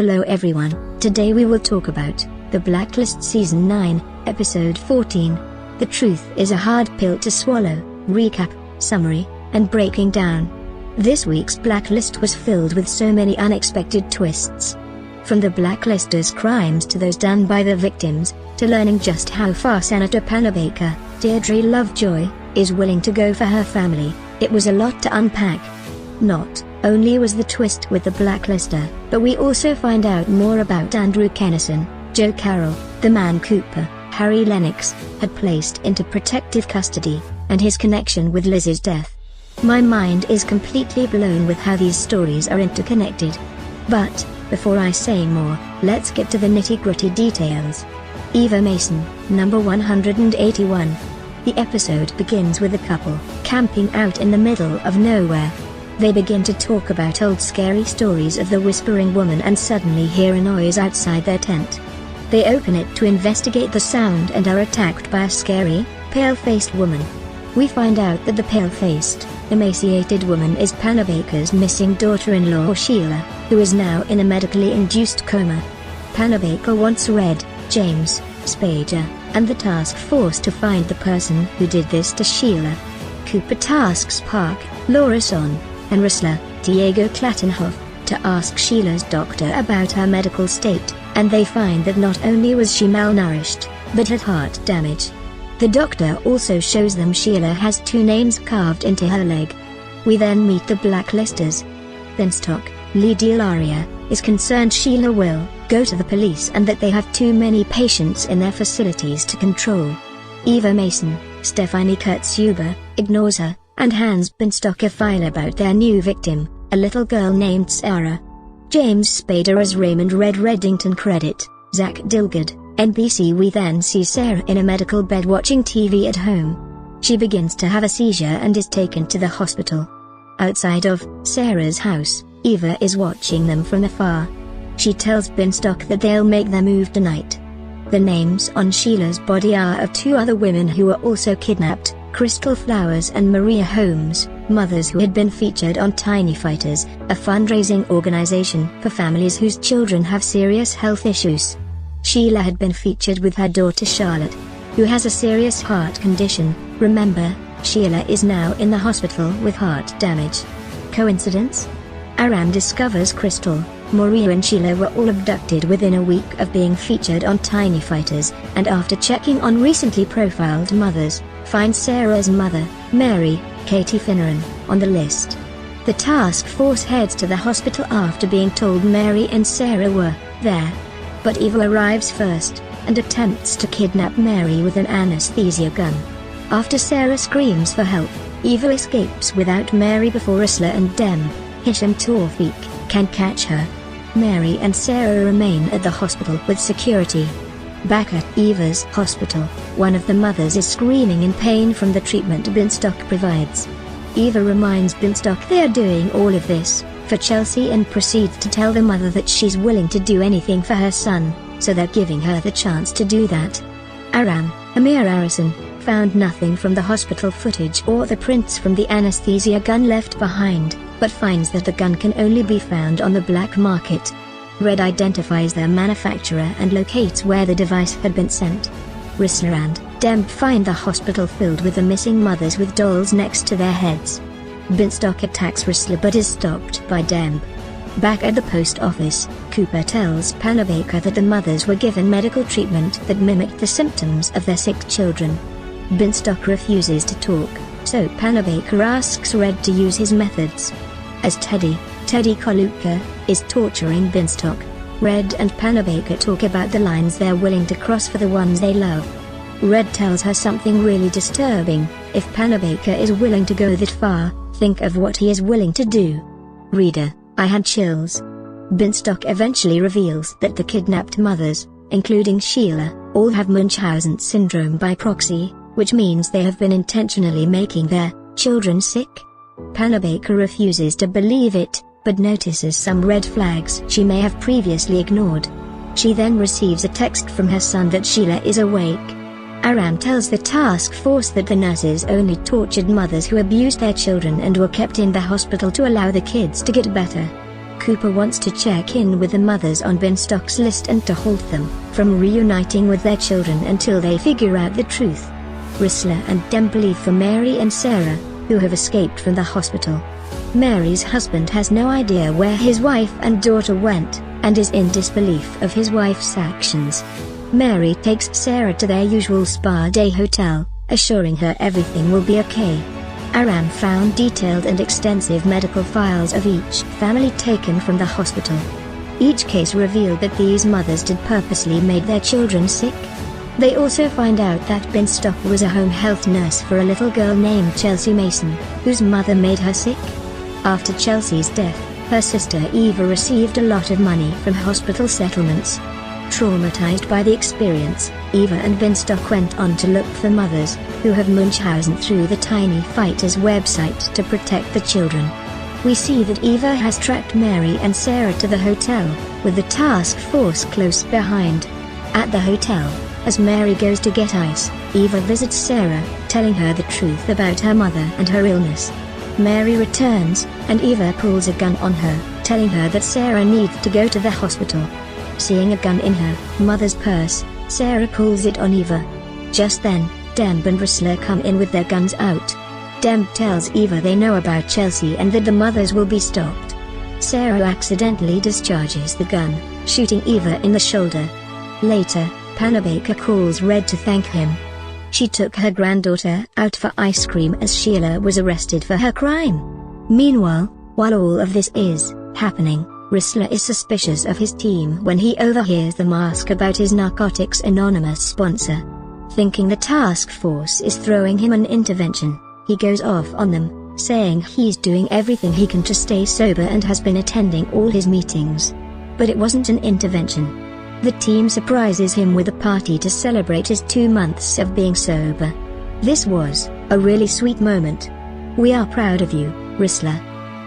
Hello everyone, today we will talk about The Blacklist Season 9, Episode 14. The truth is a hard pill to swallow. Recap, summary, and breaking down. This week's Blacklist was filled with so many unexpected twists. From the blacklisters' crimes to those done by the victims, to learning just how far Senator Panabaker, Deirdre Lovejoy, is willing to go for her family, it was a lot to unpack. Not only was the twist with the blacklister, but we also find out more about Andrew Kennison, Joe Carroll, the man Cooper, Harry Lennox, had placed into protective custody, and his connection with Liz's death. My mind is completely blown with how these stories are interconnected. But, before I say more, let's get to the nitty-gritty details. Eva Mason, number 181. The episode begins with a couple camping out in the middle of nowhere. They begin to talk about old scary stories of the Whispering Woman and suddenly hear a noise outside their tent. They open it to investigate the sound and are attacked by a scary, pale-faced woman. We find out that the pale-faced, emaciated woman is Panabaker's missing daughter-in-law Sheila, who is now in a medically induced coma. Panabaker wants Red, James, Spader, and the task force to find the person who did this to Sheila. Cooper tasks Park, Laura Son, and wrestler, Diego Clattenhoff, to ask Sheila's doctor about her medical state, and they find that not only was she malnourished, but had heart damage. The doctor also shows them Sheila has 2 names carved into her leg. We then meet the blacklisters. Binstock, Lee Delaria, is concerned Sheila will go to the police and that they have too many patients in their facilities to control. Eva Mason, Stephanie Kurtzuber, ignores her, and hands Binstock a file about their new victim, a little girl named Sarah. James Spader as Raymond Red Reddington credit, Zach Dilgard, NBC. We then see Sarah in a medical bed watching TV at home. She begins to have a seizure and is taken to the hospital. Outside of Sarah's house, Eva is watching them from afar. She tells Binstock that they'll make their move tonight. The names on Sheila's body are of 2 other women who were also kidnapped, Crystal Flowers and Maria Holmes, mothers who had been featured on Tiny Fighters, a fundraising organization for families whose children have serious health issues. Sheila had been featured with her daughter Charlotte, who has a serious heart condition. Remember, Sheila is now in the hospital with heart damage. Coincidence? Aram discovers Crystal, Maria and Sheila were all abducted within a week of being featured on Tiny Fighters, and after checking on recently profiled mothers, finds Sarah's mother, Mary, Katie Finneran, on the list. The task force heads to the hospital after being told Mary and Sarah were there. But Eva arrives first, and attempts to kidnap Mary with an anesthesia gun. After Sarah screams for help, Eva escapes without Mary before Isla and Dem, Hisham Tawfiq, can catch her. Mary and Sarah remain at the hospital with security. Back at Eva's hospital, one of the mothers is screaming in pain from the treatment Binstock provides. Eva reminds Binstock they are doing all of this for Chelsea and proceeds to tell the mother that she's willing to do anything for her son, so they're giving her the chance to do that. Aram, Amir Arison, found nothing from the hospital footage or the prints from the anesthesia gun left behind, but finds that the gun can only be found on the black market. Red identifies their manufacturer and locates where the device had been sent. Rissler and Demp find the hospital filled with the missing mothers with dolls next to their heads. Binstock attacks Rissler but is stopped by Demp. Back at the post office, Cooper tells Panabaker that the mothers were given medical treatment that mimicked the symptoms of their sick children. Binstock refuses to talk, so Panabaker asks Red to use his methods. As Teddy Koluka, is torturing Binstock, Red and Panabaker talk about the lines they're willing to cross for the ones they love. Red tells her something really disturbing: if Panabaker is willing to go that far, think of what he is willing to do. Reader, I had chills. Binstock eventually reveals that the kidnapped mothers, including Sheila, all have Munchausen syndrome by proxy, which means they have been intentionally making their children sick. Panabaker refuses to believe it, but notices some red flags she may have previously ignored. She then receives a text from her son that Sheila is awake. Aram tells the task force that the nurses only tortured mothers who abused their children and were kept in the hospital to allow the kids to get better. Cooper wants to check in with the mothers on Binstock's list and to halt them from reuniting with their children until they figure out the truth. Rissler and Dem believe for Mary and Sarah, who have escaped from the hospital. Mary's husband has no idea where his wife and daughter went, and is in disbelief of his wife's actions. Mary takes Sarah to their usual spa day hotel, assuring her everything will be okay. Aram found detailed and extensive medical files of each family taken from the hospital. Each case revealed that these mothers did purposely make their children sick. They also find out that Binstock was a home health nurse for a little girl named Chelsea Mason, whose mother made her sick. After Chelsea's death, her sister Eva received a lot of money from hospital settlements. Traumatized by the experience, Eva and Binstock went on to look for mothers, who have Munchausen through the Tiny Fighters website to protect the children. We see that Eva has tracked Mary and Sarah to the hotel, with the task force close behind. At the hotel, as Mary goes to get ice, Eva visits Sarah, telling her the truth about her mother and her illness. Mary returns, and Eva pulls a gun on her, telling her that Sarah needs to go to the hospital. Seeing a gun in her mother's purse, Sarah pulls it on Eva. Just then, Dem and Rissler come in with their guns out. Dem tells Eva they know about Chelsea and that the mothers will be stopped. Sarah accidentally discharges the gun, shooting Eva in the shoulder. Later, Panabaker calls Red to thank him. She took her granddaughter out for ice cream as Sheila was arrested for her crime. Meanwhile, while all of this is happening, Rissler is suspicious of his team when he overhears them ask about his Narcotics Anonymous sponsor. Thinking the task force is throwing him an intervention, he goes off on them, saying he's doing everything he can to stay sober and has been attending all his meetings. But it wasn't an intervention. The team surprises him with a party to celebrate his 2 months of being sober. This was a really sweet moment. "We are proud of you, Rissler.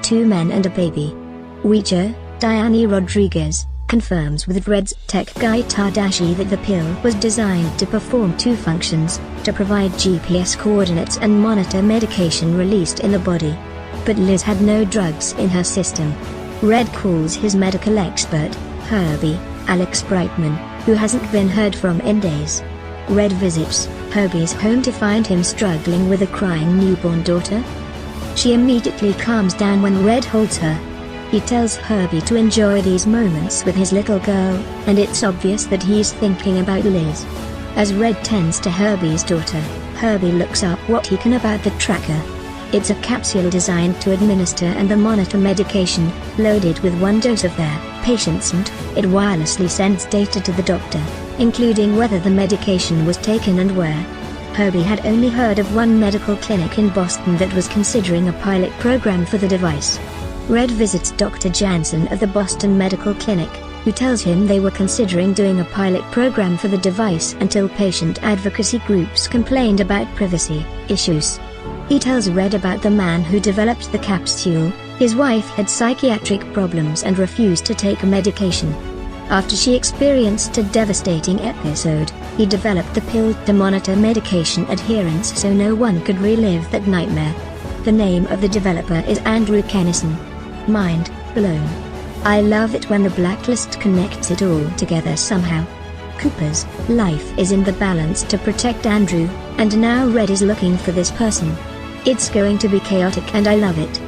2 men and a baby." Ouija, Diane Rodriguez, confirms with Red's tech guy Tadashi that the pill was designed to perform 2 functions, to provide GPS coordinates and monitor medication released in the body. But Liz had no drugs in her system. Red calls his medical expert, Herbie, Alex Brightman, who hasn't been heard from in days. Red visits Herbie's home to find him struggling with a crying newborn daughter. She immediately calms down when Red holds her. He tells Herbie to enjoy these moments with his little girl, and it's obvious that he's thinking about Liz. As Red tends to Herbie's daughter, Herbie looks up what he can about the tracker. It's a capsule designed to administer and monitor medication, loaded with 1 dose of their patient's and it wirelessly sends data to the doctor, including whether the medication was taken and where. Herbie had only heard of one medical clinic in Boston that was considering a pilot program for the device. Red visits Dr. Jansen of the Boston Medical Clinic, who tells him they were considering doing a pilot program for the device until patient advocacy groups complained about privacy issues. He tells Red about the man who developed the capsule. His wife had psychiatric problems and refused to take medication. After she experienced a devastating episode, he developed the pill to monitor medication adherence so no one could relive that nightmare. The name of the developer is Andrew Kennison. Mind blown. I love it when the Blacklist connects it all together somehow. Cooper's life is in the balance to protect Andrew, and now Red is looking for this person. It's going to be chaotic and I love it.